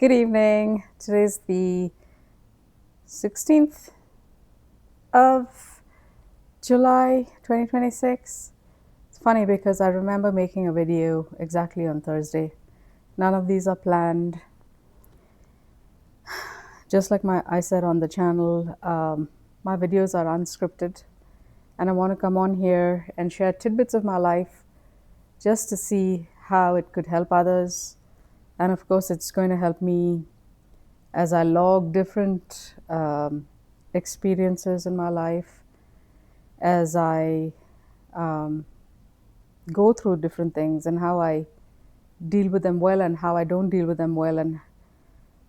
Good evening. Today's the 16th of July 2026. It's funny because I remember making a video exactly on Thursday. None of these are planned. Just like I said on the channel, my videos are unscripted, and I want to come on here and share tidbits of my life just to see how it could help others. And of course, it's going to help me as I log different experiences in my life, as I go through different things and how I deal with them well and how I don't deal with them well. And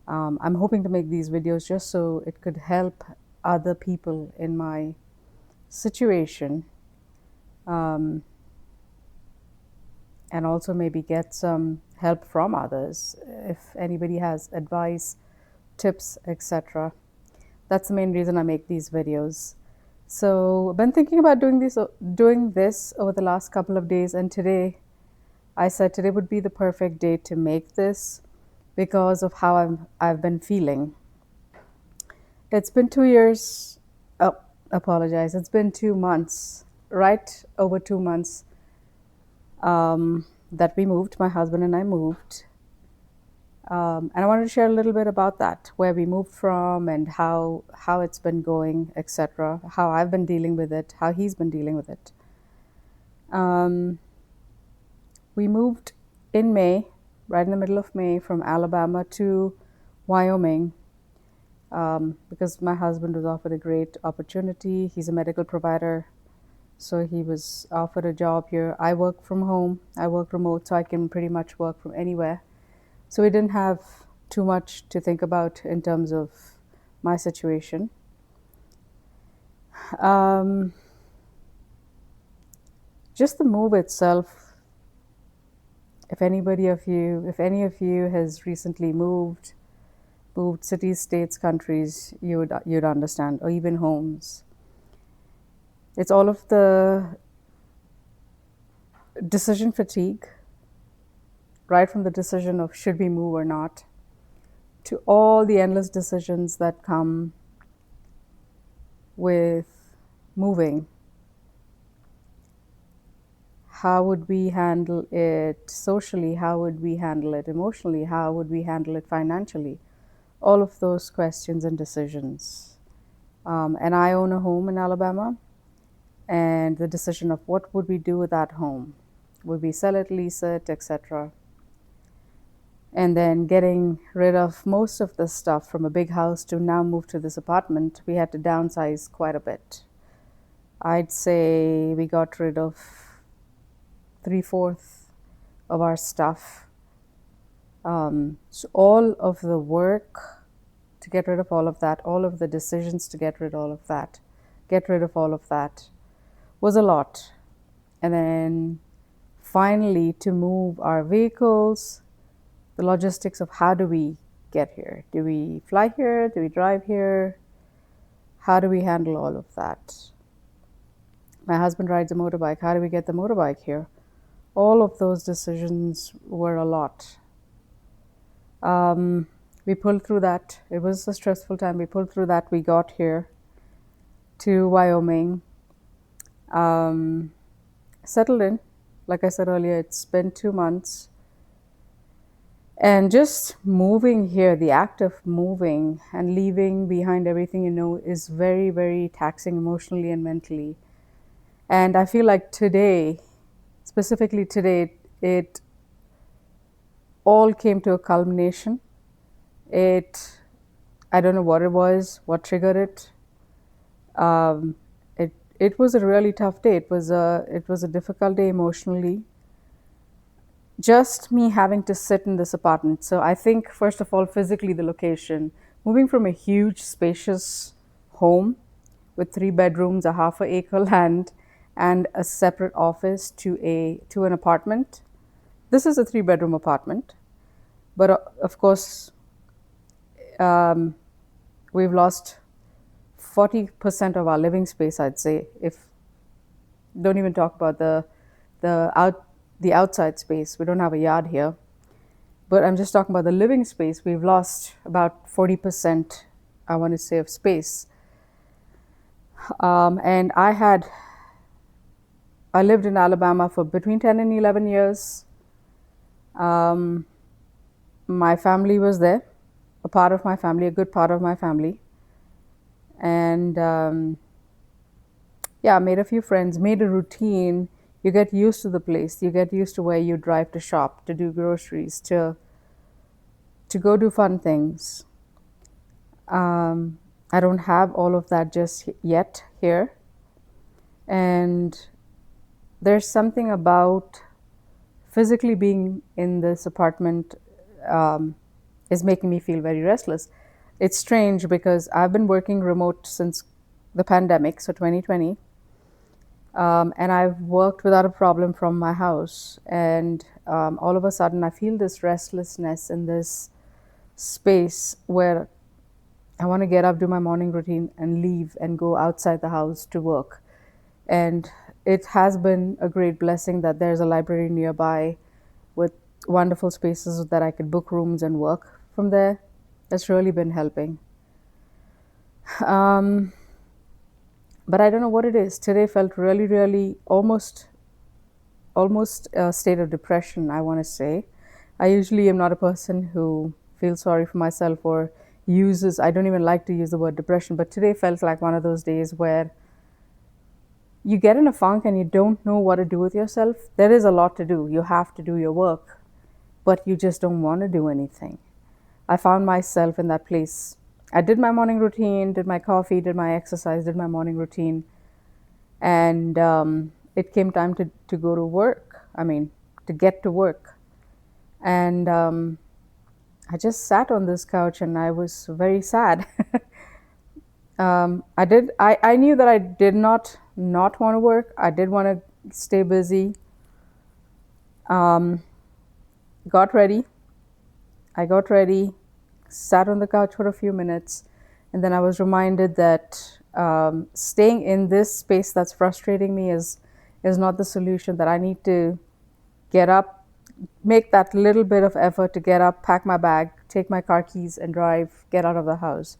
I'm hoping to make these videos just so it could help other people in my situation, and also maybe get some help from others if anybody has advice, tips, etc. That's the main reason I make these videos. So I've been thinking about doing this over the last couple of days, and today I said today would be the perfect day to make this because of how I've been feeling. It's been 2 years. Oh, apologize. It's been 2 months, right over 2 months, that we moved. My husband and I moved. And I wanted to share a little bit about that, where we moved from and how it's been going, etc. How I've been dealing with it, how he's been dealing with it. We moved in May, right in the middle of May, from Alabama to Wyoming, because my husband was offered a great opportunity. He's a medical provider, so he was offered a job here. I work from home. I work remote, so I can pretty much work from anywhere. So we didn't have too much to think about in terms of my situation. Just the move itself, if any of you has recently moved cities, states, countries, you'd understand, or even homes. It's all of the decision fatigue, right from the decision of should we move or not, to all the endless decisions that come with moving. How would we handle it socially? How would we handle it emotionally? How would we handle it financially? All of those questions and decisions. And I own a home in Alabama, and the decision of what would we do with that home? Would we sell it, lease it, etc.? And then getting rid of most of the stuff from a big house to now move to this apartment, we had to downsize quite a bit. I'd say we got rid of 3/4 of our stuff. So all of the work to get rid of all of that, all of the decisions to get rid of all of that was a lot. And then finally to move our vehicles, the logistics of how do we get here? Do we fly here? Do we drive here? How do we handle all of that? My husband rides a motorbike. How do we get the motorbike here? All of those decisions were a lot. We pulled through that. It was a stressful time. We pulled through that. We got here to Wyoming, settled in. Like I said earlier, it's been 2 months. And just moving here, the act of moving and leaving behind everything you know is very, very taxing emotionally and mentally. And I feel like today, specifically today, it all came to a culmination. I don't know what it was, what triggered it. It was a really tough day. It was a difficult day emotionally. Just me having to sit in this apartment. So I think, first of all, physically the location, moving from a huge, spacious home with 3 bedrooms, a half an acre land, and a separate office to an apartment. This is a 3-bedroom apartment, but of course, we've lost 40% of our living space, I'd say. If don't even talk about the outside space. We don't have a yard here, but I'm just talking about the living space. We've lost about 40%, I want to say, of space. And I lived in Alabama for between 10 and 11 years. Um, my family was there, a part of my family, a good part of my family. And yeah, made a few friends, made a routine. You get used to the place. You get used to where you drive to shop, to do groceries, to go do fun things. I don't have all of that just yet here. And there's something about physically being in this apartment is making me feel very restless. It's strange because I've been working remote since the pandemic, so 2020. And I've worked without a problem from my house. And all of a sudden, I feel this restlessness in this space where I want to get up, do my morning routine, and leave and go outside the house to work. And it has been a great blessing that there's a library nearby with wonderful spaces that I could book rooms and work from there. That's really been helping. But I don't know what it is. Today felt really, really almost a state of depression, I want to say. I usually am not a person who feels sorry for myself or I don't even like to use the word depression, but today felt like one of those days where you get in a funk and you don't know what to do with yourself. There is a lot to do. You have to do your work, but you just don't want to do anything. I found myself in that place. I did my morning routine, did my coffee, did my exercise, did my morning routine, and it came time to go to work. I mean, to get to work. And I just sat on this couch and I was very sad. I knew that I did not want to work. I did want to stay busy. Got ready. I got ready, sat on the couch for a few minutes, and then I was reminded that staying in this space that's frustrating me is not the solution, that I need to get up, make that little bit of effort to get up, pack my bag, take my car keys and drive, get out of the house,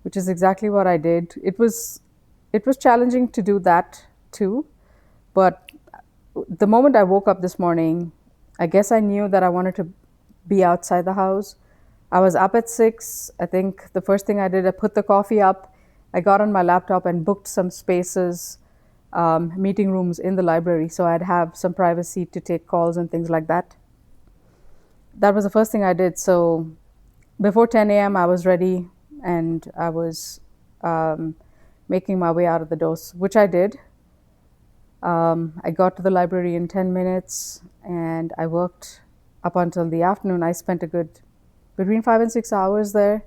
which is exactly what I did. It was challenging to do that too, but the moment I woke up this morning, I guess I knew that I wanted to be outside the house. I was up at 6. I think the first thing I did, I put the coffee up. I got on my laptop and booked some spaces, meeting rooms in the library, so I'd have some privacy to take calls and things like that. That was the first thing I did. So before 10 a.m., I was ready and I was making my way out of the doors, which I did. I got to the library in 10 minutes and I worked up until the afternoon. I spent a good between 5 and 6 hours there,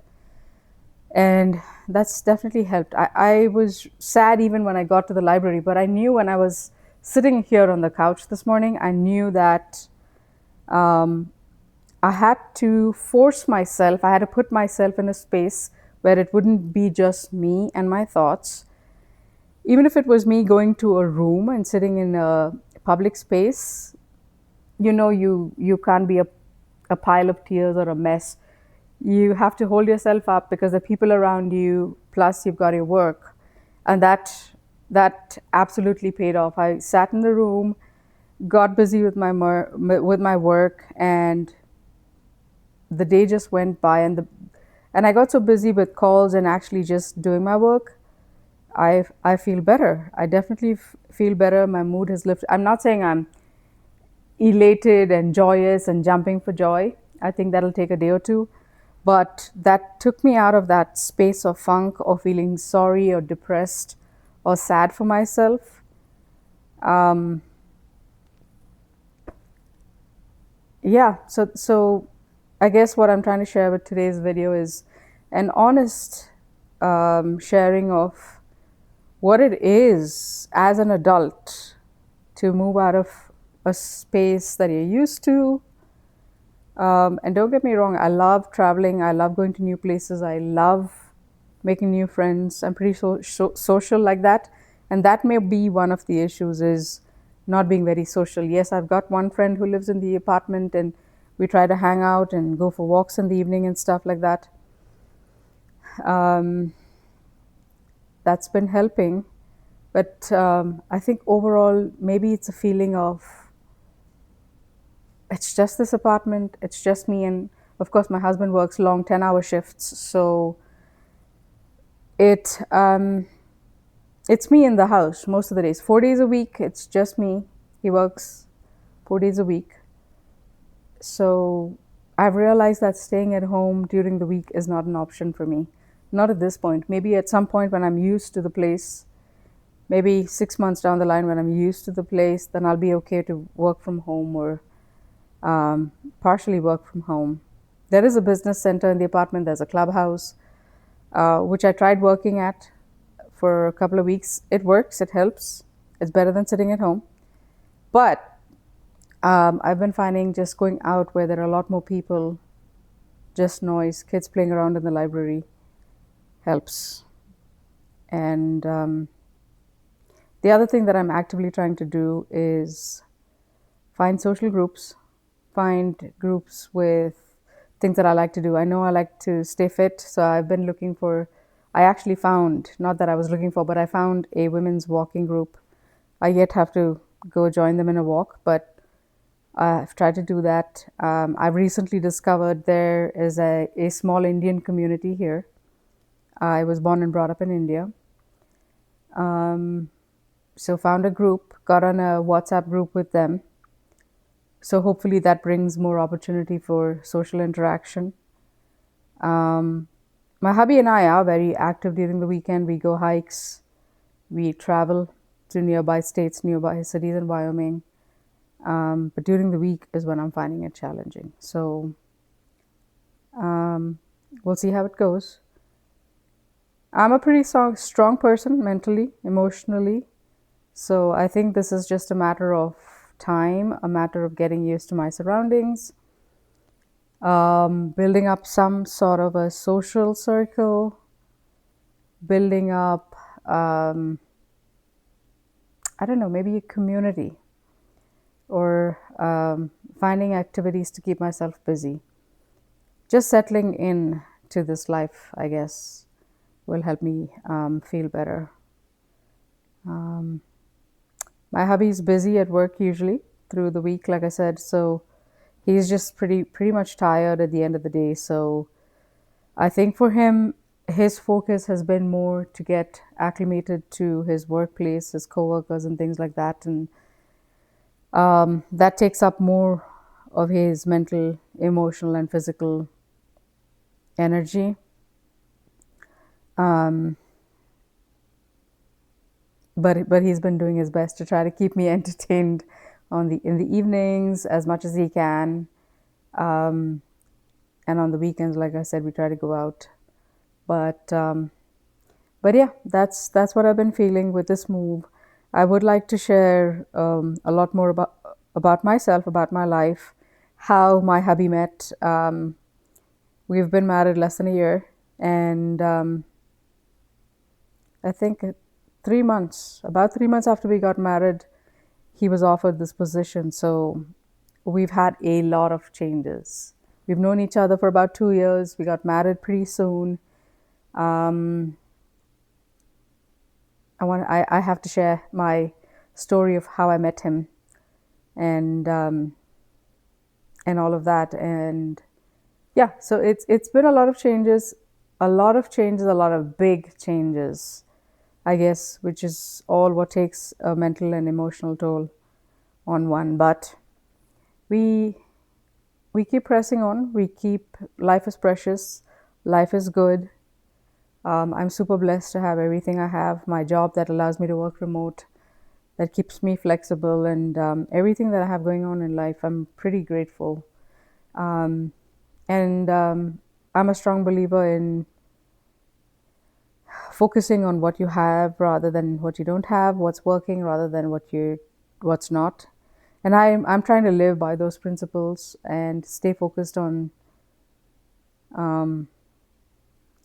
and that's definitely helped. I was sad even when I got to the library, but I knew when I was sitting here on the couch this morning, I knew that I had to force myself, I had to put myself in a space where it wouldn't be just me and my thoughts. Even if it was me going to a room and sitting in a public space, you can't be a pile of tears or a mess. You have to hold yourself up because the people around you, plus you've got your work. And that absolutely paid off. I sat in the room, got busy with my work, and the day just went by. And I got so busy with calls and actually just doing my work. I feel better. I definitely feel better. My mood has lifted. I'm not saying I'm elated and joyous and jumping for joy. I think that'll take a day or two. But that took me out of that space of funk or feeling sorry or depressed or sad for myself. Yeah, so I guess what I'm trying to share with today's video is an honest sharing of what it is as an adult to move out of a space that you're used to. And don't get me wrong, I love traveling. I love going to new places. I love making new friends. I'm pretty social like that. And that may be one of the issues, is not being very social. Yes, I've got one friend who lives in the apartment and We try to hang out and go for walks in the evening and stuff like that. Um, that's been helping. But I think overall, maybe it's a feeling of it's just this apartment, it's just me, and of course, my husband works long 10-hour shifts, so it it's me in the house most of the days. 4 days a week, it's just me. He works 4 days a week. So I've realized that staying at home during the week is not an option for me. Not at this point. Maybe at some point when I'm used to the place, maybe 6 months down the line when I'm used to the place, then I'll be okay to work from home or partially work from home. There is a business center in the apartment, there's a clubhouse, which I tried working at for a couple of weeks. It works, it helps. It's better than sitting at home. But I've been finding just going out where there are a lot more people, just noise, kids playing around in the library helps. And the other thing that I'm actively trying to do is find social groups, find groups with things that I like to do. I know I like to stay fit, so I've been looking for, I actually found, not that I was looking for, but I found a women's walking group. I yet have to go join them in a walk, but I've tried to do that. I've recently discovered there is a small Indian community here. I was born and brought up in India. So found a group, got on a WhatsApp group with them. So hopefully that brings more opportunity for social interaction. My hubby and I are very active during the weekend. We go hikes, we travel to nearby states, nearby cities in Wyoming. But during the week is when I'm finding it challenging. So we'll see how it goes. I'm a pretty strong person mentally, emotionally. So I think this is just a matter of time, a matter of getting used to my surroundings, building up some sort of a social circle, building up, I don't know, maybe a community, or finding activities to keep myself busy. Just settling in to this life, I guess, will help me feel better. My hubby's busy at work usually through the week, like I said, so he's just pretty much tired at the end of the day. So I think for him, his focus has been more to get acclimated to his workplace, his coworkers, and things like that, and that takes up more of his mental, emotional, and physical energy. But he's been doing his best to try to keep me entertained in the evenings as much as he can, and on the weekends, like I said, we try to go out. But yeah, that's what I've been feeling with this move. I would like to share a lot more about myself, about my life, how my hubby met. We've been married less than a year, and I think about 3 months after we got married, he was offered this position. So we've had a lot of changes. We've known each other for about 2 years. We got married pretty soon. I have to share my story of how I met him, and all of that. And yeah, so it's been a lot of changes, a lot of big changes, I guess, which is all what takes a mental and emotional toll on one. But we keep pressing on. Life is precious. Life is good. I'm super blessed to have everything I have. My job that allows me to work remote, that keeps me flexible, and everything that I have going on in life. I'm pretty grateful. And I'm a strong believer in focusing on what you have rather than what you don't have, what's working rather than what's not. And I'm trying to live by those principles and stay focused on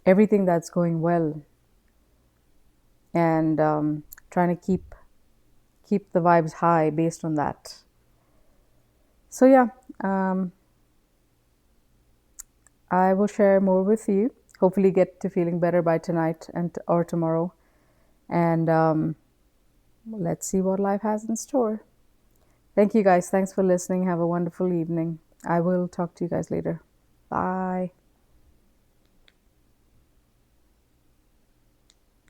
everything that's going well, and trying to keep the vibes high based on that. So yeah, I will share more with you. Hopefully, get to feeling better by tonight and or tomorrow. And let's see what life has in store. Thank you guys. Thanks for listening. Have a wonderful evening. I will talk to you guys later. Bye.